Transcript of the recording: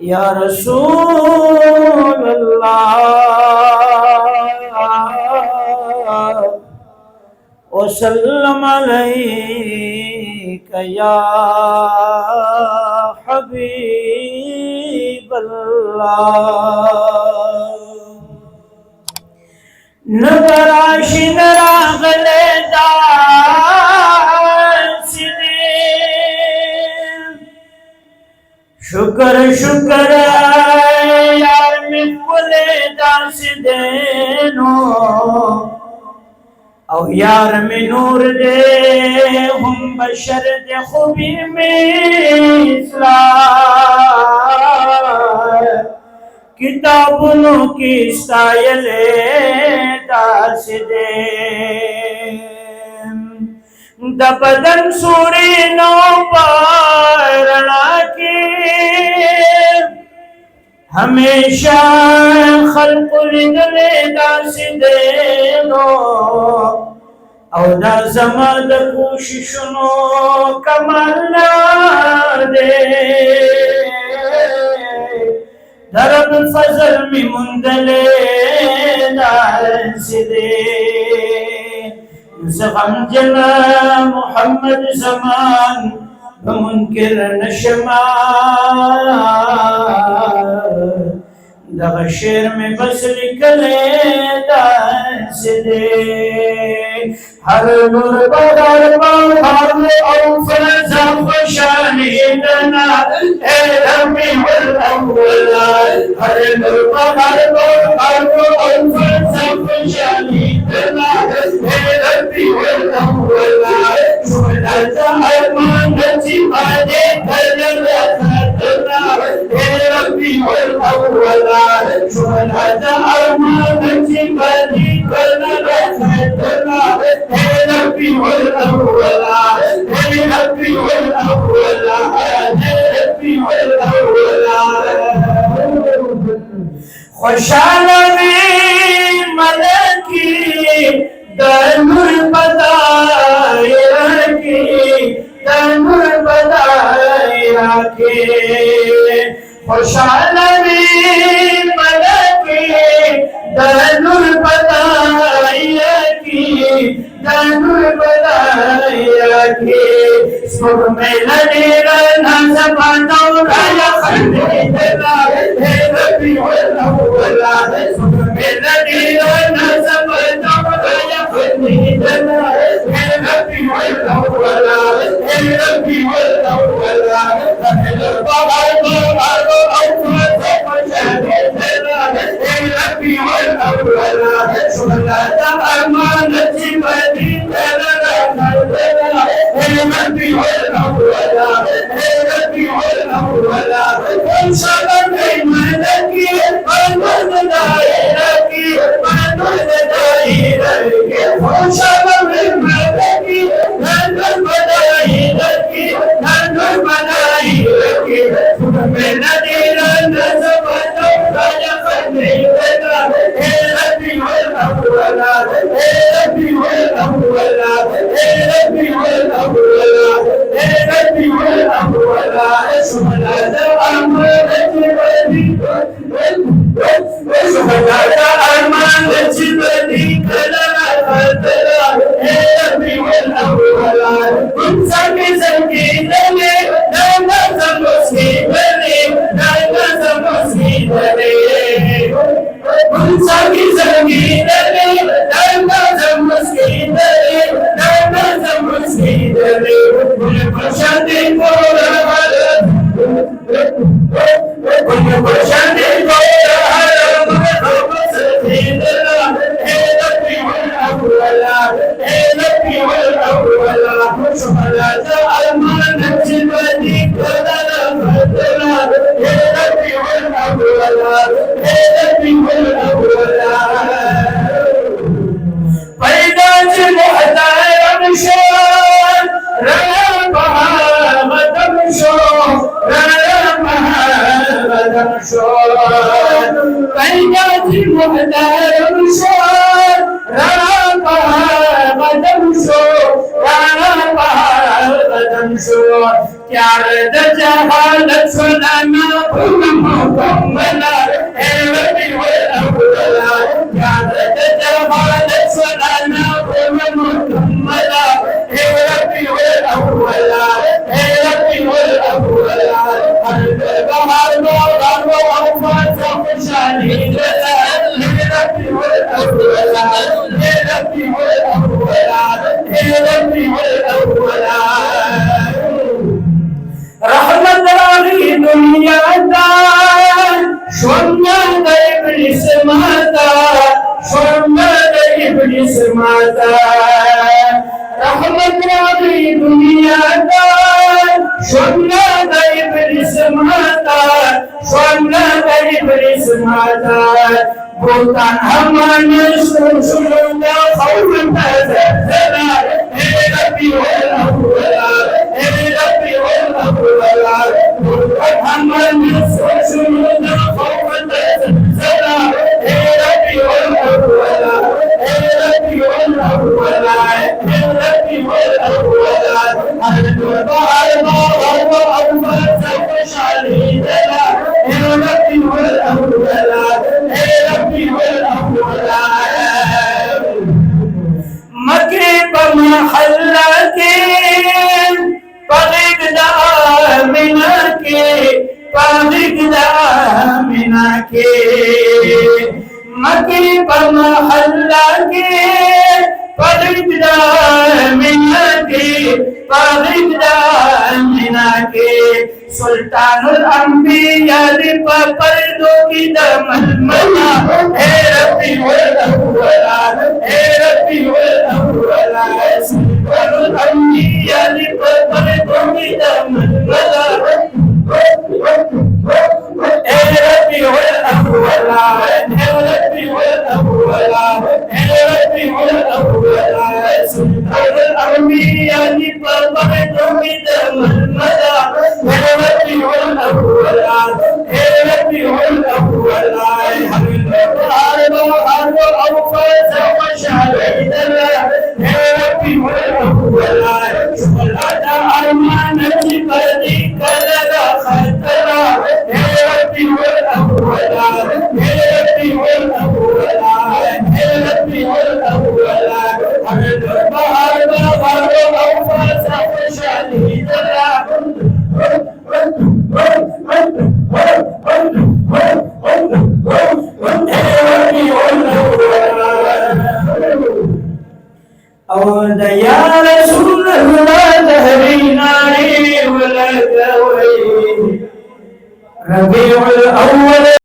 या रसूल अल्लाह वसल्लम अलैका या हबीब अल्लाह। नगराशिन रागले दासिने शुक्र शुक्र यार मिकुले दास देनो औ यार में नूर दे हम बशर दे खूबी में इस्लाम किताबों की स्टाइल दास दे दबदन सूरी नो पारणा की हमेशा खल्कुल गले दास देनो औदा जमाद कोशिशनो कमाल ना दे दरब फजल में मुंदले दास दे ज़ग़म जना मोहम्मद ज़मान मुनकिर नशमा दग शेर में बस निकले दास दे हर नूर बदर हर औफर ज़फ़शानी दना ए रबीउल अव्वल हर नूर बदर हर औफर ज़फ़शानी दना ए रबीउल अव्वल शुहदा अरमान जिबादे कलम खतना ए रबीउल अव्वल शुहदा अरमान जिबादे कलम खतना ए रबीउल अव्वल ए रबीउल अव्वल ए रबीउल अव्वल खुशालवी मलकी दनुर बदाया की दनुर बदाया के खुशालवी मलकी दनुर बदाया की दनुर बदाया के सुर में लड़े रहना ज़बानों राया खंडे दला हे रबीउल अव्वल सुर में लड़े रहना ज़बानों राया खंडे दला हे रबीउल अव्वल हे रबीउल अव्वल अहल बहार रबीउल अव्वल शुहदा अरमान जिबादी रबीउल अव्वल रबीउल अव्वल शबर में मलकी मनोज दायरा की मनोज दायरा की शबर में मलकी मनोज दायरा की मनोज दायरा की में नदीरा नज़बतो राजा खंडे दला हे रबीउल अव्वल हे रबीउल अव्वल हे रबीउल अव्वल हे रबीउल अव्वल शुहदा अरमान जिबादी शुहदा अरमान जिबादी कलम खतना हे रबीउल अव्वल उन सभी संगीत में नाना समझी बने नाना समझी बने उन सभी संगीत में नाना समझी बने नाना समझी बने उन पसंद को उन पसंद को हे रबीउल अव्वल हे रबीउल अव्वल शुहदा अरमान जिबादी कलम खतना हे रबीउल अव्वल हे रबीउल अव्वल पैदा से मुहतारम शोर रया महामदम शोर रया महामदम शोर पैदा से मुहतारम शोर रया महामदम शोर रया महामदम منشور تیار د جهالت سلامه مکمله اے ربی والاولا تیار د جهالت سلامه مکمله اے ربی والاولا اے ربی والاولا هر بهار بهار وفات خوشحالی دلا اے ربی والاولا اے ربی والاولا اے ربی والاولا رحمت راغی دنیا دا شونا د ابلیس ماتا شونا د ابلیس ماتا رحمت راغی دنیا دا شونا د ابلیس ماتا شونا د ابلیس ماتا بوتان همان شلو دا خوف تزلزلا اے ربی والاولا اے ربی والاولا بوتان همان شلو دا خوف تزلزلا اے ربی والاولا اے ربی والاولا اے ربی والاولا هر بهار بهار وأوفات خوشحالی دلا اے ربی والاولا اے ربی والاولا مکے بمحلہ کے پغد دا آمنہ کے پغد دا آمنہ کے مکے بمحلہ کے پغد دا آمنہ کے پغد دا آمنہ کے سلطان الانبیاء پردوں کی دمن منا اے ربی والاولا اے ربی والاولا سلطان الانبیاء پردوں کی دمن منا اے ربی والاولا اے ربی والاولا اے ربی والاولا سلطان الانبیاء پردوں کی دمن منا اے ربی والاولا اے ربی والاولا ہر بہار بہار اوفات خوشحالی دلا اے ربی والاولا شغلات ارمان کی پردی کللا خطرہ اے ربی والاولا اے ربی والاولا اے ربی والاولا ہر بہار بہار اوفات خوشحالی دلا او یا رسول اللہ دہری ناری ولگوئی ربیع الاول